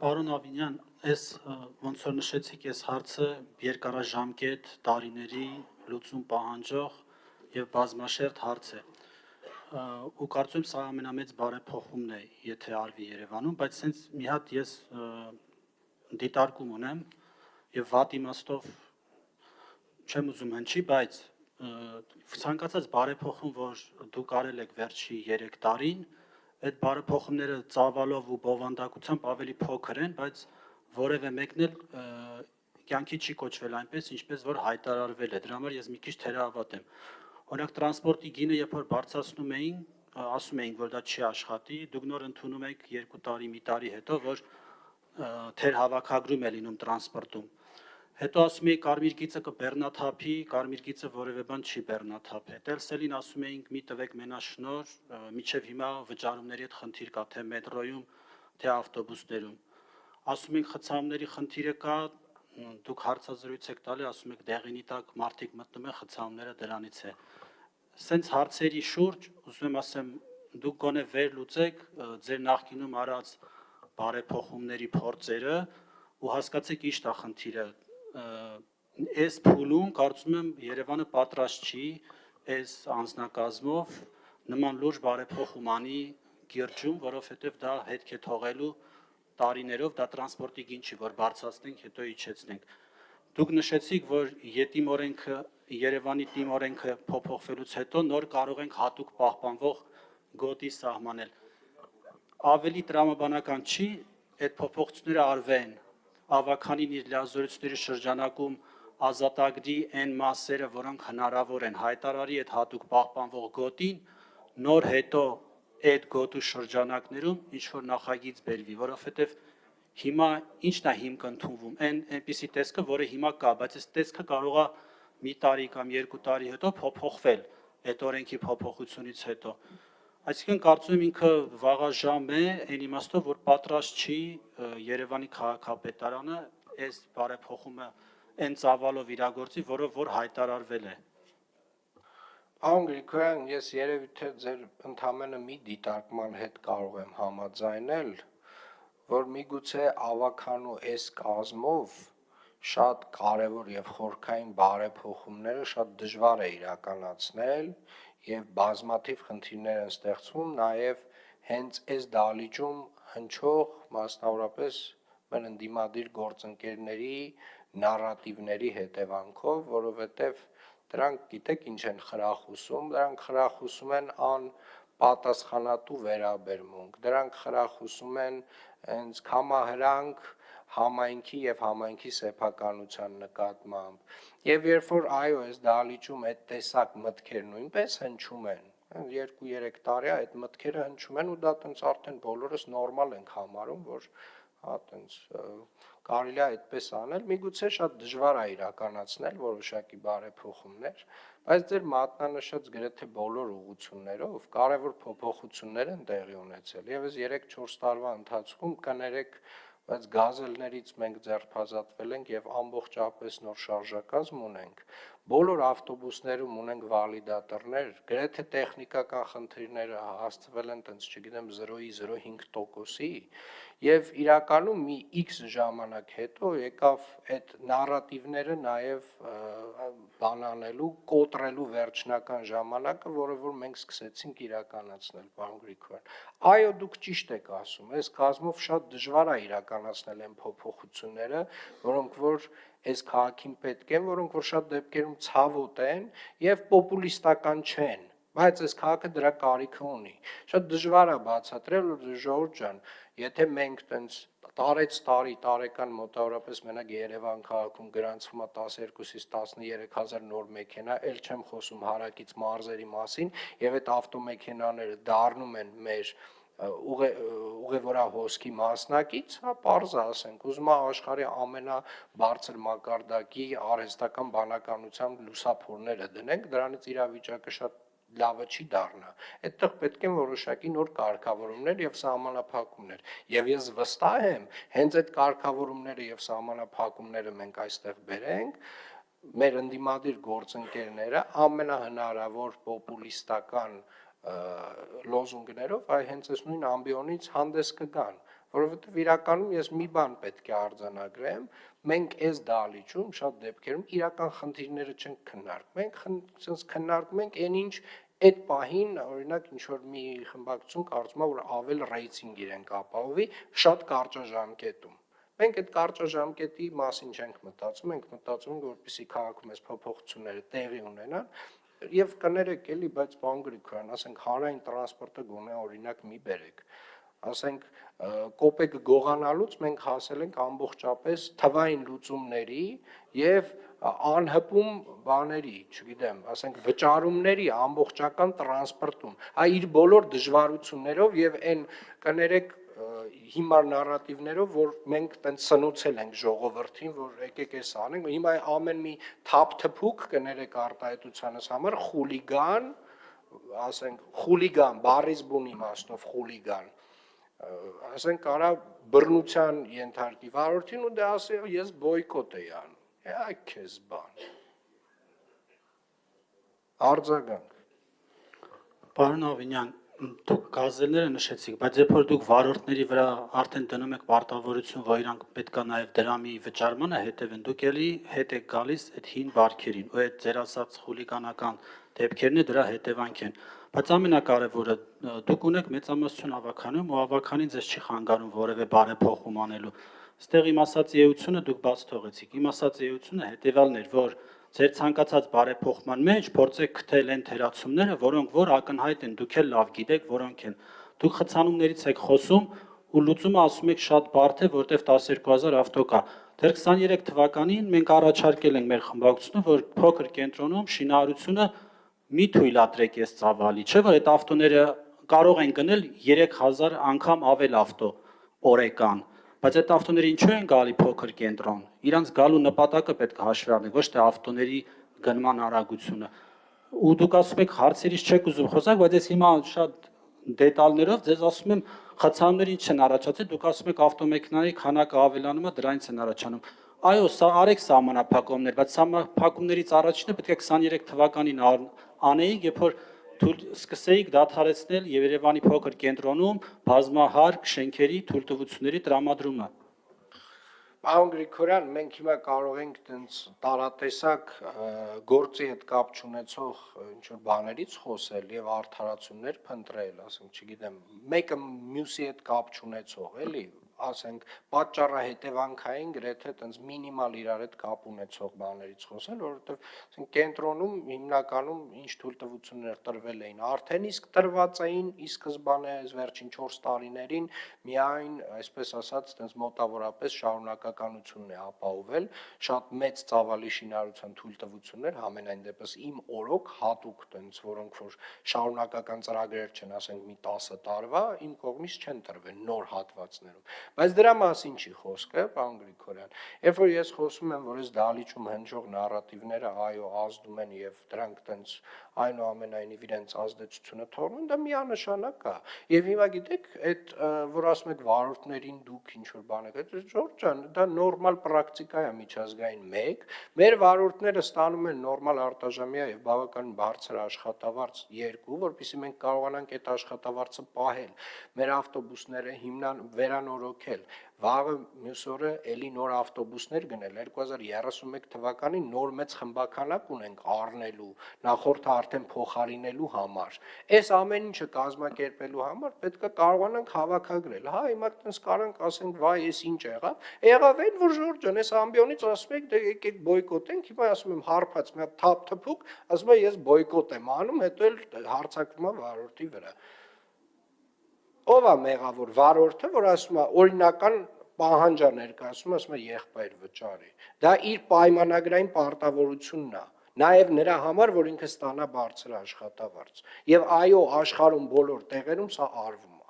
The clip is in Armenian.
Պարոն Ավինյան, այս ոնց որ նշեցիք, այս հարցը երկարաժամկետ տարիների լուծում պահանջող եւ բազմաշերտ հարց է։ Ու կարծում եմ սա ամենամեծ բարեփոխումն է, եթե արվի Երևանում, բայց սենց մի հատ ես դիտարկում ունեմ եւ վատ իմաստով չեմ ուզում հնչի, բայց ցանկացած բարեփոխում, որ դուք արել եք վերջի 3 տարին, այդ բարեփոխումները ծավալով ու բովանդակությամբ ավելի փոքր են, բայց որևէ մեկն էլ կյանքի չի կոչվել այնպես, ինչպես որ հայտարարվել է։ Դրա համար ես մի քիչ թերահավատ եմ։ Օրինակ տրանսպորտի գինը, երբ որ բարձրացնում էին, ասում էին, որ դա չի աշխատի, դուք նոր ընդունում եք 2 տարի, մի տարի հետո, որ թերհավաքագրում է լինում տրանսպորտում։ Հետո ասում էի կարմիր գիծը կբեռնաթափի, կարմիր գիծը որևէ բան չի բեռնաթափել։ Տելսելին ասում էինք մի տվեք մենաշնոր, միջև հիմա վճարումների հետ խնդիր կա, թե մետրոյում, թե ավտոբուսներում։ Ասում ենք խցանումների խնդիրը կա, դուք հարցազրույց եք տալի, ասում եք դեղինի տակ մարդիկ մտնում են, խցանումները դրանից է։ Սենց հարցերի շուրջ ուզում եմ ասեմ, դուք գոնե վերլուծեք ձեր նախկինում արած բարեփոխումների փորձերը ու հասկացեք ինչ է խնդիրը։ Այս փուլում կարծում եմ Երևանը պատրաստ չի այս անձնակազմով նման լուրջ բարեփոխում անի Կիրճում, որովհետև դա հետք է թողելու տարիներով, դա տրանսպորտի գին չի, որ բարձրացնենք, հետո իջեցնենք։ Դուք նշեցիք, որ ԵՏԻՄ օրենքը, Երևանի ՏԻՄ օրենքը փոփոխվելուց հետո նոր կարող ենք հատուկ պահպանվող գոտի սահմանել։ Ավելի տրամաբանական չի այդ փոփոխությունները արվեն ավականին իր լիազորությունների շրջանակում ազատագրի այն մասերը, որոնք հնարավոր են, հայտարարի այդ հատուկ պահպանվող գոտին, նոր հետո այդ գոտու շրջանակներում ինչ-որ նախագիծ բերվի, որովհետև հիմա ինչն է հիմք ընդունվում, այնպիսի տեսքը, որը հիմա կա, բայց այս տեսքը կարող է մի տարի կամ 2 տարի հետո փոփոխվել այդ օրենքի փոփոխությունից հետո։ Այսինքն կարծում եմ ինքը վաղաժամ է այն իմաստով, որ պատրաստ չի Երևանի քաղաքապետարանը այս բարեփոխումը այն ծավալով իրագործի, որով որ հայտարարվել է։ Պարոն Գրիգորյան, ես երևի թե ձեր ընդամենը մի դիտարկման հետ կարող եմ համաձայնել, որ միգուցե ավականու այս կազմով շատ կարևոր եւ խորքային բարեփոխումները շատ դժվար է իրականացնել եւ բազմաթիվ խնդիրներ են ստեղծվում նաեւ հենց այս դահլիճում հնչող մասնավորապես մեր ընդդիմադիր գործընկերների նարատիվների հետևանքով, որովհետեւ դրանք գիտեք ինչ են խրախուսում, դրանք խրախուսում են անպատասխանատու վերաբերմունք, դրանք խրախուսում են հենց կամահրանք համայնքի եւ համայնքի սեփականության նկատմամբ եւ երբ որ այո այս դահլիճում այդ տեսակ մտքեր նույնպես հնչում են 2-3 տարի այդ մտքերը հնչում են ու դա տենց արդեն բոլորս նորմալ ենք համարում որ տենց կարելի է այդպես անել միգուցե շատ դժվար է իրականացնել որոշակի բարեփոխումներ բայց ձեր մատնանշած գրեթե բոլոր ուղղություններով կարևոր փոփոխություններ են տեղի ունեցել եւ այս 3-4 տարվա ընթացքում կներեք բայց գազելներից մենք ձերբազատվել ենք եւ ամբողջապես նոր շարժակազմ ունենք բոլոր ավտոբուսներում ունենք վալիդատորներ գրեթե տեխնիկական խնդիրները հասցվել են տենց չգիտեմ 0.05%-ի եւ իրականում մի X ժամանակ հետո եկավ այդ նարատիվները նաեւ բանանելու կոտրելու վերջնական ժամանակը որը որ մենք սկսեցինք իրականացնել պարոն Գրիգորյան այո դուք ճիշտ եք ասում այս կազմով շատ դժվար է իրականացնել այն փոփոխությունները որոնք որ այս քաղաքին պետք են որոնք որ շատ դեպքերում ցավոտ են եւ պոպուլիստական չեն բայց այս քաղաքը դրա կարիքը ունի շատ դժվար է բացատրել որ ժողովուրդ ջան եթե մենք տենց տարեկան մոտավորապես մենակ Երևան քաղաքում գրանցվում է 12-ից 13,000 նոր մեքենա, ել չեմ խոսում հարակից մարզերի մասին, եւ այդ ավտոմեքենաները դառնում են մեր ուղևորահոսքի մասնակից, հա պարզ է ասենք, ուզում է աշխարհի ամենաբարձր մակարդակի արհեստական բանականության լուսափորները դնենք, դրանից իրավիճակը շատ լավը չի դառնա։ Այդտեղ պետք են որոշակի նոր կարգավորումներ եւ սահմանափակումներ։ Եվ ես վստահ եմ, հենց այդ կարգավորումները եւ սահմանափակումները մենք այստեղ բերենք, մեր ընդդիմադիր գործընկերները ամենահնարավոր պոպուլիստական լոզունգներով այ հենց այս նույն ամբիոնից հանդես կգան որովհետև իրականում ես մի բան պետք է արձանագրեմ, մենք այս դահլիճում շատ դեպքերում իրական խնդիրները չենք քննարկում, մենք sense քննարկում ենք այն ինչ այդ պահին, օրինակ ինչ որ մի խմբակցություն կարծում է, որ ավել ռեյտինգ իրենք ապահովի շատ կարճաժամկետում։ Մենք այդ կարճաժամկետի մասին չենք մտածում, ենք մտածում, որպեսզի քաղաքում այս փոփոխությունները տեղի ունենան, եւ կներեք էլի, բայց բան Գրիգորյան, ասենք հանրային տրանսպորտը գոնե օրինակ մի բերեք, ասենք կոպեկը գողանալուց մենք հասել ենք ամբողջապես թվային լուծումների եւ անհպում բաների, չգիտեմ, ասենք վճարումների ամբողջական տրանսպորտում, այ իր բոլոր դժվարություններով եւ այն կներեք հիմար նարատիվներով, որ մենք տենց սնուցել ենք ժողովրդին, որ եկեք էս անենք, հիմա ամեն մի թափ-թփուկ կներեք արտահայտությանս համար խուլիգան, ասենք խուլիգան, բառից բուն իմաստով խուլիգան, ասենք կարա բռնության ենթարկի վարորդին ու դե ասի ես բոյկոտ էի անում, այ քեզ բան, արձագանք։ Պարոն Ավինյան, դուք գազելները նշեցիք, բայց երբ որ դուք վարորդների վրա արդեն դնում եք պարտավորություն, որ իրանք պետքա նաև դրամի վճարմանը հետևեն, դուք էլի հետ եք գալիս այդ հին բարքերին, ու այդ ձեր ասած խուլիգանական դեպքերն դրա հետևանք են։ Բայց ամենակարևորը, դուք ունեք մեծամասնություն ավականում ու ավականին ձեզ չի խանգարում որևէ բարեփոխում անելու։ Այստեղ իմ ասած էությունը դուք բաց թողեցիք։ Իմ ասած էությունը հետևյալն էր, որ ձեր ցանկացած բարեփոխման մեջ փորձեք գտնել այն թերացումները, որոնք որ ակնհայտ են, դուք էլ լավ գիտեք, որոնք են։ Դուք խցանումներից եք խոսում ու լուծումը ասում եք շատ բարդ է, որտեվ 12000 ավտո կա։ Դեռ 23 թվականին մենք առաջարկել ենք մեր խմբակցությունը, որ փոքր կենտրոնում շինարարությունը մի թույլատրեք այս ծավալի, չէ՞ որ այդ ավտոները կարող են գնել 3000 անգամ ավել ավտո օրեկան, բայց այդ ավտոները ինչու են գալի փոքր կենտրոն, իրանց գալու նպատակը պետք է հաշվի առնենք, ոչ թե ավտոների գնման արագությունը, ու դուք ասում եք հարցերից չեք ուզում խոսալ, բայց ես հիմա շատ դետալներով ձեզ ասում եմ խցանումները ինչ են առաջացել, դուք ասում եք ավտոմեքենաների քանակը ավելանում է, դրանից են առաջանում, այո, սա արեք սահմանափակումներ, բայց սահմանափակումներից առաջինը պետք է 23 թվականին անեիք, երբ որ սկսեիք դադարեցնել Երևանի փոքր կենտրոնում բազմահարկ շենքերի թույլտվությունների տրամադրումը։ Պարոն Գրիգորյան, մենք հիմա կարող ենք տենց տարատեսակ գործի հետ կապ չունեցող ինչ-որ բաներից խոսել եւ արդարացումներ փնտրել, ասենք, չգիտեմ, մեկը մյուսի հետ կապ չունեցող, էլի, ասենք, պատճառահետևանքային գրեթե տենց մինիմալ իրար հետ կապ ունեցող բաներից խոսել, որովհետեւ ասենք կենտրոնում հիմնականում ինչ թույլտվություններ տրվել էին, արդեն իսկ տրված էին ի սկզբանե վերջին 4 տարիներին միայն, այսպես ասած, տենց մոտավորապես շարունակականությունն է ապահովել, շատ մեծ ծավալի շինարարության թույլտվություններ, համենայն դեպս իմ օրոք հատուկ տենց, որոնք որ շարունակական ծրագրեր չեն, ասենք մի 10 տարվա, իմ կողմից չեն տրվել նոր հատվածներում։ Բայց դրա մասին չի խոսքը, պարոն Գրիգորյան։ Երբ որ ես խոսում եմ, որ այս դահլիճում հնչող նարատիվները այո ազդում են եւ դրանք տենց այնուամենայնիվ իրենց ազդեցությունը թողնում, դա միանշանակ է։ Եվ հիմա գիտեք, այդ որ ասում եք վարորդներին դուք ինչ որ բան եք, Ժորժ ջան, դա նորմալ պրակտիկա է միջազգային 1, մեր վարորդները ստանում են նորմալ արտաժամյա եւ բավականին բարձր աշխատավարձ 2, որովհետեւ մենք կարողանանք այդ աշխատավարձը պահել։ Մեր ավտոբուսները հիմնան վերանորոգել, վաղը մյուս օրը էլի նոր ավտոբուսներ գնել, 2031 թվականին նոր մեծ խմբականակ ունենք առնելու, նախորդը արդեն փոխարինելու համար։ Այս ամեն ինչը կազմակերպելու համար պետք է կարողանանք հավաքագրել։ Հա, հիմա տենց կարանք ասենք, վայ, էս ինչ եղավ։ Եղավ այն, որ Ժորժ ջան, այս ամբիոնից ասում եք, դե եկեք բոյկոտենք, հիմա ասում եմ հարբած մի հատ թափ-թփուկ, ասում է ես բոյկոտ եմ անում, հետո էլ հարձակվում է վարորդի վրա։ Ով է մեղավոր վարորդը, որ ասում է օրինական պահանջա ներկայացում, ասում է եղբայր վճարի։ Դա իր պայմանագրային պարտավորությունն է, նաև նրա համար, որ ինքը ստանա բարձր աշխատավարձ։ Եվ այո, աշխարհում բոլոր տեղերում սա արվում